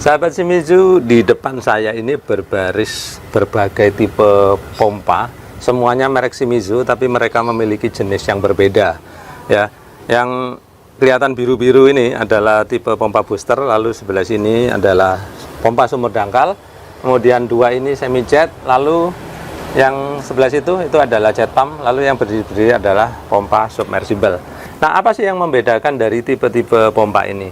Sahabat Shimizu, di depan saya ini berbaris berbagai tipe pompa, semuanya merek Shimizu, tapi mereka memiliki jenis yang berbeda. Ya, yang kelihatan biru-biru ini adalah tipe pompa booster, lalu sebelah sini adalah pompa sumur dangkal, kemudian dua ini semi jet, lalu yang sebelah situ itu adalah jet pump, lalu yang berdiri adalah pompa submersible. Nah, apa sih yang membedakan dari tipe-tipe pompa ini?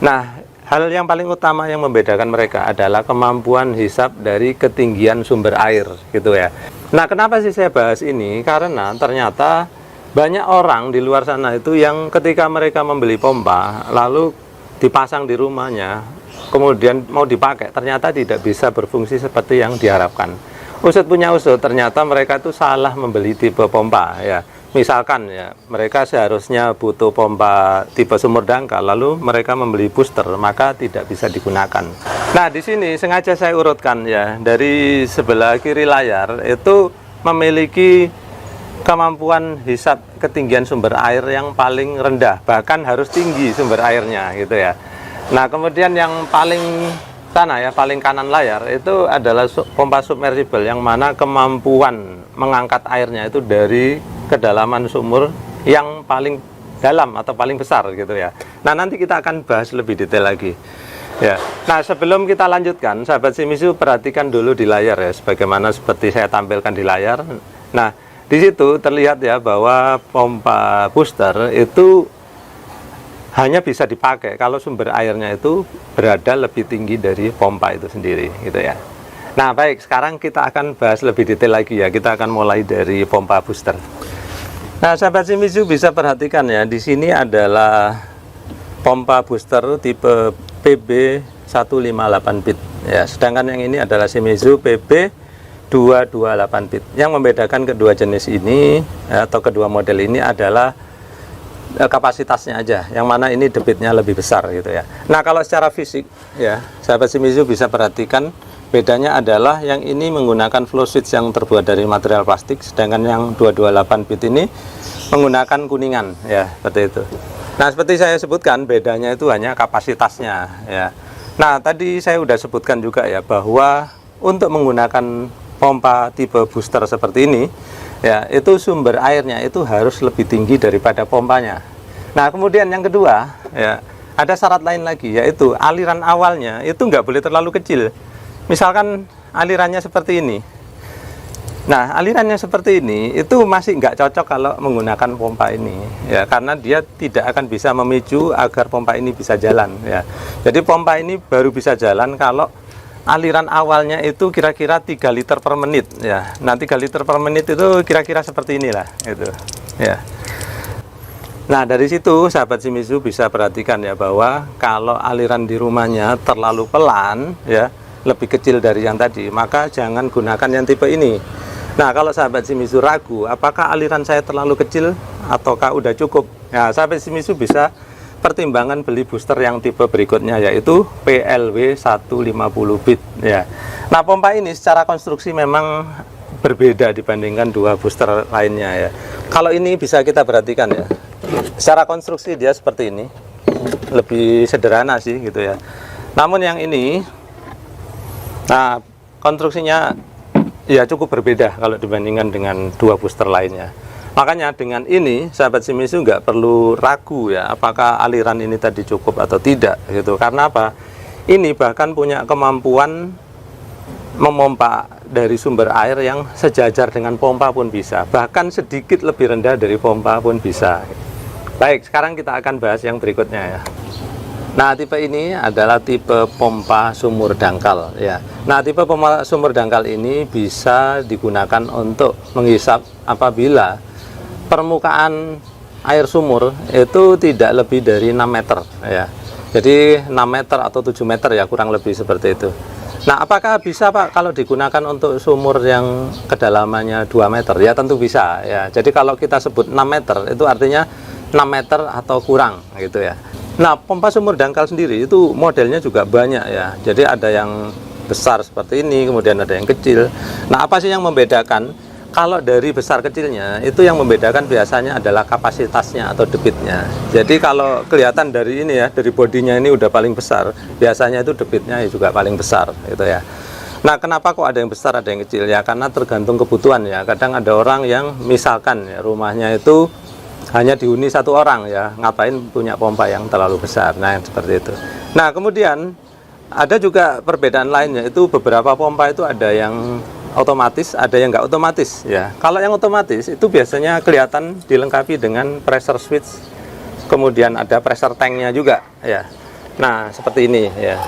Nah, hal yang paling utama yang membedakan mereka adalah kemampuan hisap dari ketinggian sumber air, gitu ya. Nah, kenapa sih saya bahas ini? Karena ternyata banyak orang di luar sana itu yang ketika mereka membeli pompa, lalu dipasang di rumahnya, kemudian mau dipakai, ternyata tidak bisa berfungsi seperti yang diharapkan. Usut punya usut, ternyata mereka itu salah membeli tipe pompa, ya. Misalkan ya, mereka seharusnya butuh pompa tipe sumur dangkal, lalu mereka membeli booster, maka tidak bisa digunakan. Nah, di sini sengaja saya urutkan ya, dari sebelah kiri layar itu memiliki kemampuan hisap ketinggian sumber air yang paling rendah, bahkan harus tinggi sumber airnya gitu ya. Nah, kemudian yang paling sana ya, paling kanan layar itu adalah pompa submersible, yang mana kemampuan mengangkat airnya itu dari kedalaman sumur yang paling dalam atau paling besar gitu ya. Nah, nanti kita akan bahas lebih detail lagi ya. Nah, sebelum kita lanjutkan, sahabat Shimizu, perhatikan dulu di layar ya, sebagaimana seperti saya tampilkan di layar. Nah, di situ terlihat ya bahwa pompa booster itu hanya bisa dipakai kalau sumber airnya itu berada lebih tinggi dari pompa itu sendiri gitu ya. Nah, baik, sekarang kita akan bahas lebih detail lagi ya. Kita akan mulai dari pompa booster. Nah, sahabat Shimizu bisa perhatikan ya, di sini adalah pompa booster tipe PB 158 bit ya. Sedangkan yang ini adalah Shimizu PB 228 bit. Yang membedakan kedua jenis ini ya, atau kedua model ini adalah kapasitasnya aja, yang mana ini debitnya lebih besar gitu ya. Nah, kalau secara fisik ya, sahabat Shimizu bisa perhatikan bedanya adalah yang ini menggunakan flow switch yang terbuat dari material plastik, sedangkan yang 228 bit ini menggunakan kuningan ya, seperti itu. Nah, seperti saya sebutkan, bedanya itu hanya kapasitasnya ya. Nah, tadi saya sudah sebutkan juga ya bahwa untuk menggunakan pompa tipe booster seperti ini ya, itu sumber airnya itu harus lebih tinggi daripada pompanya. Nah, kemudian yang kedua ya, ada syarat lain lagi, yaitu aliran awalnya itu nggak boleh terlalu kecil. Misalkan alirannya seperti ini. Nah, alirannya seperti ini itu masih nggak cocok kalau menggunakan pompa ini ya, karena dia tidak akan bisa memicu agar pompa ini bisa jalan ya. Jadi pompa ini baru bisa jalan kalau aliran awalnya itu kira-kira 3 liter per menit ya. Nah, 3 liter per menit itu kira-kira seperti inilah itu ya. Nah, dari situ sahabat Shimizu bisa perhatikan ya bahwa kalau aliran di rumahnya terlalu pelan ya, lebih kecil dari yang tadi, maka jangan gunakan yang tipe ini. Nah, kalau sahabat Shimizu ragu apakah aliran saya terlalu kecil ataukah udah cukup, ya sahabat Shimizu bisa pertimbangan beli booster yang tipe berikutnya, yaitu PLW 150 bit ya. Nah, pompa ini secara konstruksi memang berbeda dibandingkan dua booster lainnya ya. Kalau ini bisa kita perhatikan ya, secara konstruksi dia seperti ini, lebih sederhana sih gitu ya. Namun yang ini, nah, konstruksinya ya cukup berbeda kalau dibandingkan dengan dua booster lainnya. Makanya dengan ini sahabat Shimizu nggak perlu ragu ya apakah aliran ini tadi cukup atau tidak gitu. Karena apa? Ini bahkan punya kemampuan memompa dari sumber air yang sejajar dengan pompa pun bisa, bahkan sedikit lebih rendah dari pompa pun bisa. Baik, sekarang kita akan bahas yang berikutnya ya. Nah, tipe ini adalah tipe pompa sumur dangkal ya. Nah, tipe pompa sumur dangkal ini bisa digunakan untuk menghisap apabila permukaan air sumur itu tidak lebih dari 6 meter ya. Jadi 6 meter atau 7 meter ya, kurang lebih seperti itu. Nah, apakah bisa Pak kalau digunakan untuk sumur yang kedalamannya 2 meter? Ya tentu bisa ya. Jadi kalau kita sebut 6 meter itu artinya 6 meter atau kurang gitu ya. Nah, pompa sumur dangkal sendiri itu modelnya juga banyak ya. Jadi ada yang besar seperti ini, kemudian ada yang kecil. Nah, apa sih yang membedakan? kalau dari besar kecilnya itu yang membedakan biasanya adalah kapasitasnya atau debitnya. Jadi kalau kelihatan dari ini ya, dari bodinya ini udah paling besar, biasanya itu debitnya juga paling besar gitu ya. Nah, kenapa kok ada yang besar ada yang kecil ya? Karena tergantung kebutuhan ya. Kadang ada orang yang misalkan ya, rumahnya itu hanya dihuni satu orang ya, ngapain punya pompa yang terlalu besar. Nah, yang seperti itu. Nah, kemudian ada juga perbedaan lainnya, itu beberapa pompa itu ada yang otomatis, ada yang nggak otomatis ya. Kalau yang otomatis itu biasanya kelihatan dilengkapi dengan pressure switch, kemudian ada pressure tanknya juga ya. Nah, seperti ini ya.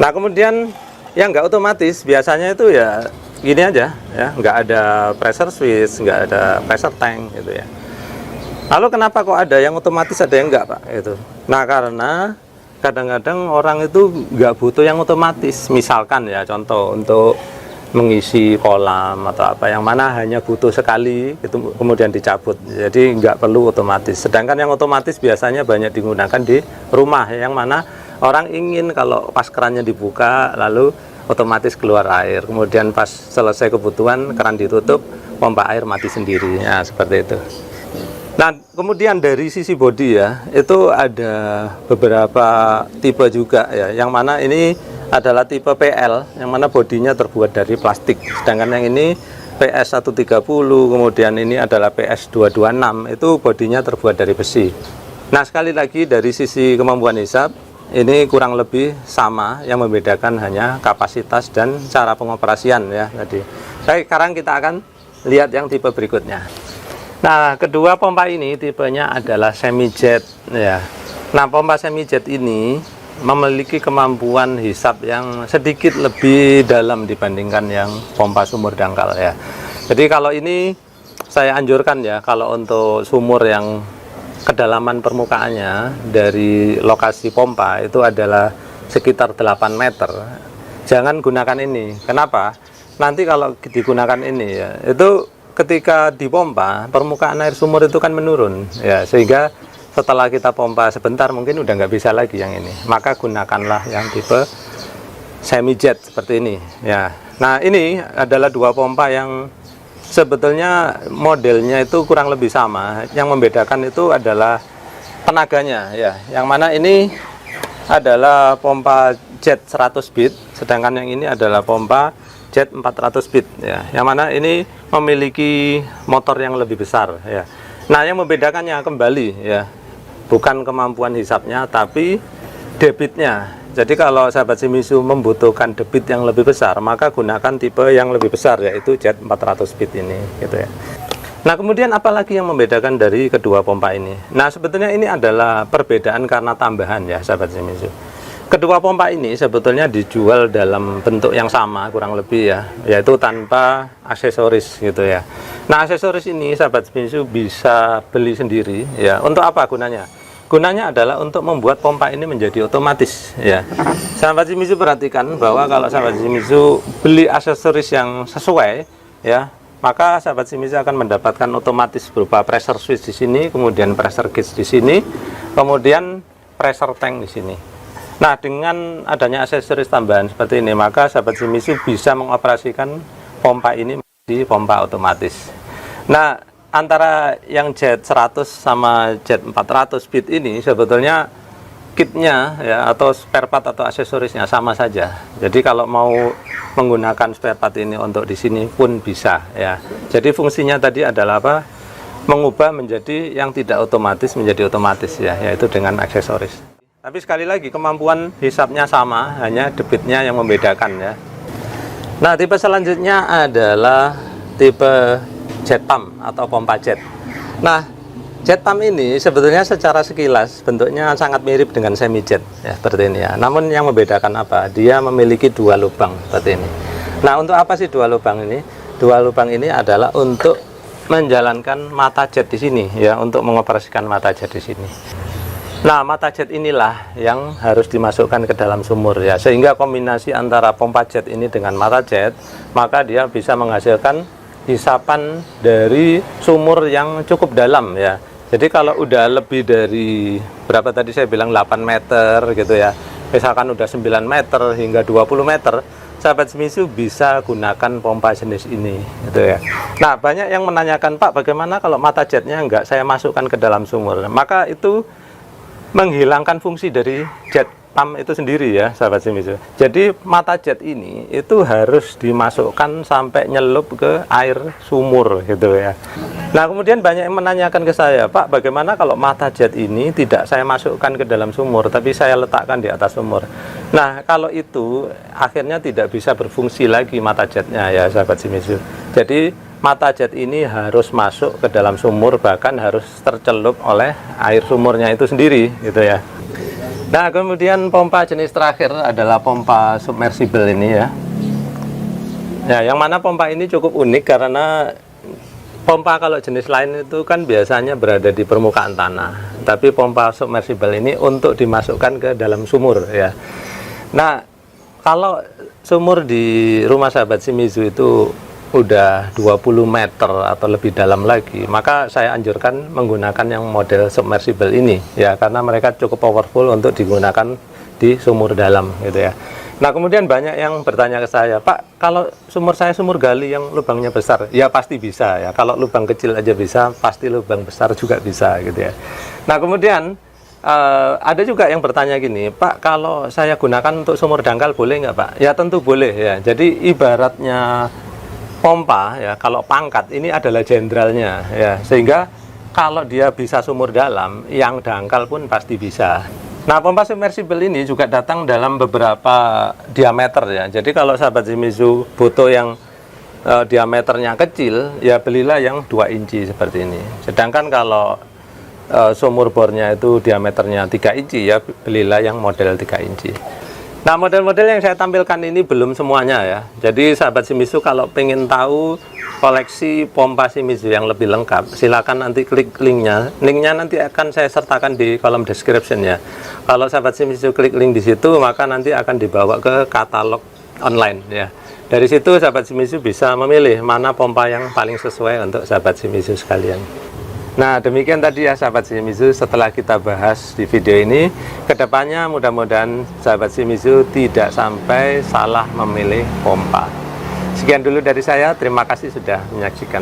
Nah, kemudian yang nggak otomatis biasanya itu ya gini aja ya, nggak ada pressure switch, nggak ada pressure tank gitu ya. Lalu kenapa kok ada yang otomatis ada yang enggak, Pak? Itu. Nah, karena kadang-kadang orang itu nggak butuh yang otomatis. Misalkan ya contoh untuk mengisi kolam atau apa yang mana hanya butuh sekali itu kemudian dicabut, jadi nggak perlu otomatis. Sedangkan yang otomatis biasanya banyak digunakan di rumah yang mana orang ingin kalau pas kerannya dibuka lalu otomatis keluar air, kemudian pas selesai kebutuhan keran ditutup, pompa air mati sendiri ya, seperti itu. Nah, kemudian dari sisi bodi ya, itu ada beberapa tipe juga ya, yang mana ini adalah tipe PL, yang mana bodinya terbuat dari plastik. Sedangkan yang ini PS 130, kemudian ini adalah PS 226, itu bodinya terbuat dari besi. Nah, sekali lagi dari sisi kemampuan hisap, ini kurang lebih sama, yang membedakan hanya kapasitas dan cara pengoperasian ya tadi. Baik, sekarang kita akan lihat yang tipe berikutnya. Nah, kedua pompa ini tipenya adalah semi jet ya. Nah, pompa semi jet ini memiliki kemampuan hisap yang sedikit lebih dalam dibandingkan yang pompa sumur dangkal ya. Jadi kalau ini saya anjurkan ya, kalau untuk sumur yang kedalaman permukaannya dari lokasi pompa itu adalah sekitar 8 meter, jangan gunakan ini. Kenapa? Nanti kalau digunakan ini ya, itu ketika dipompa permukaan air sumur itu kan menurun ya, sehingga setelah kita pompa sebentar mungkin udah nggak bisa lagi yang ini. Maka gunakanlah yang tipe semi jet seperti ini ya. Nah, ini adalah dua pompa yang sebetulnya modelnya itu kurang lebih sama. Yang membedakan itu adalah tenaganya ya. Yang mana ini adalah pompa jet 100 bit, sedangkan yang ini adalah pompa jet 400 bit ya, yang mana ini memiliki motor yang lebih besar ya. Nah, yang membedakannya kembali ya, bukan kemampuan hisapnya tapi debitnya. Jadi kalau sahabat Shimizu membutuhkan debit yang lebih besar, maka gunakan tipe yang lebih besar, yaitu jet 400 bit ini gitu ya. Nah, kemudian apalagi yang membedakan dari kedua pompa ini? Nah, sebetulnya ini adalah perbedaan karena tambahan ya sahabat Shimizu. Kedua pompa ini sebetulnya dijual dalam bentuk yang sama kurang lebih ya, yaitu tanpa aksesoris gitu ya. Nah, aksesoris ini sahabat Shimizu bisa beli sendiri ya. Untuk apa gunanya? Gunanya adalah untuk membuat pompa ini menjadi otomatis ya. Sahabat Shimizu perhatikan bahwa kalau sahabat Shimizu beli aksesoris yang sesuai ya, maka sahabat Shimizu akan mendapatkan otomatis berupa pressure switch di sini, kemudian pressure gauge di sini, kemudian pressure tank di sini. Nah, dengan adanya aksesoris tambahan seperti ini, maka sahabat Shimizu bisa mengoperasikan pompa ini menjadi pompa otomatis. Nah, antara yang jet 100 sama jet 400 bit ini sebetulnya kitnya ya, atau spare part atau aksesorisnya sama saja. Jadi kalau mau menggunakan spare part ini untuk di sini pun bisa ya. Jadi fungsinya tadi adalah apa? Mengubah menjadi yang tidak otomatis menjadi otomatis ya, yaitu dengan aksesoris. Tapi sekali lagi kemampuan hisapnya sama, hanya debitnya yang membedakan ya. Nah, tipe selanjutnya adalah tipe jet pump atau pompa jet. Nah, jet pump ini sebetulnya secara sekilas bentuknya sangat mirip dengan semi jet ya, seperti ini ya. Namun yang membedakan apa? Dia memiliki dua lubang seperti ini. Nah, untuk apa sih dua lubang ini? Dua lubang ini adalah untuk menjalankan mata jet di sini ya, untuk mengoperasikan mata jet di sini. Nah, mata jet inilah yang harus dimasukkan ke dalam sumur ya, sehingga kombinasi antara pompa jet ini dengan mata jet, maka dia bisa menghasilkan hisapan dari sumur yang cukup dalam ya. Jadi kalau udah lebih dari berapa tadi saya bilang 8 meter gitu ya, misalkan udah 9 meter hingga 20 meter, sahabat Shimizu bisa gunakan pompa jenis ini, gitu ya. Nah, banyak yang menanyakan, Pak, bagaimana kalau mata jetnya enggak saya masukkan ke dalam sumur? Maka itu menghilangkan fungsi dari jet pump itu sendiri ya, sahabat Shimizu. Jadi mata jet ini itu harus dimasukkan sampai nyelup ke air sumur, gitu ya. Nah, kemudian banyak yang menanyakan ke saya, Pak, bagaimana kalau mata jet ini tidak saya masukkan ke dalam sumur, tapi saya letakkan di atas sumur? Nah, kalau itu akhirnya tidak bisa berfungsi lagi mata jetnya ya, sahabat Shimizu. Jadi mata jet ini harus masuk ke dalam sumur, bahkan harus tercelup oleh air sumurnya itu sendiri, gitu ya. Nah, kemudian pompa jenis terakhir adalah pompa submersible ini ya. Ya, yang mana pompa ini cukup unik karena pompa kalau jenis lain itu kan biasanya berada di permukaan tanah, tapi pompa submersible ini untuk dimasukkan ke dalam sumur ya. Nah, kalau sumur di rumah sahabat Shimizu itu udah 20 meter atau lebih dalam lagi, maka saya anjurkan menggunakan yang model submersible ini ya, karena mereka cukup powerful untuk digunakan di sumur dalam, gitu ya. Nah, kemudian banyak yang bertanya ke saya, Pak, kalau sumur saya sumur gali yang lubangnya besar, ya pasti bisa ya. Kalau lubang kecil aja bisa, pasti lubang besar juga bisa, gitu ya. Nah, kemudian ada juga yang bertanya gini, Pak, kalau saya gunakan untuk sumur dangkal boleh nggak, Pak? Ya tentu boleh ya. Jadi ibaratnya pompa ya, kalau pangkat ini adalah jenderalnya ya, sehingga kalau dia bisa sumur dalam, yang dangkal pun pasti bisa. Nah, pompa submersible ini juga datang dalam beberapa diameter ya. Jadi kalau sahabat Shimizu butuh yang diameternya kecil, ya belilah yang 2 inci seperti ini. Sedangkan kalau sumur bornya itu diameternya 3 inci, ya belilah yang model 3 inci. Nah, model-model yang saya tampilkan ini belum semuanya ya. Jadi sahabat Shimizu kalau pengen tahu koleksi pompa Shimizu yang lebih lengkap, silakan nanti klik linknya. Linknya nanti akan saya sertakan di kolom description ya. Kalau sahabat Shimizu klik link di situ, maka nanti akan dibawa ke katalog online ya. Dari situ sahabat Shimizu bisa memilih mana pompa yang paling sesuai untuk sahabat Shimizu sekalian. Nah, demikian tadi ya sahabat Shimizu, setelah kita bahas di video ini, kedepannya mudah-mudahan sahabat Shimizu tidak sampai salah memilih pompa. Sekian dulu dari saya, terima kasih sudah menyaksikan.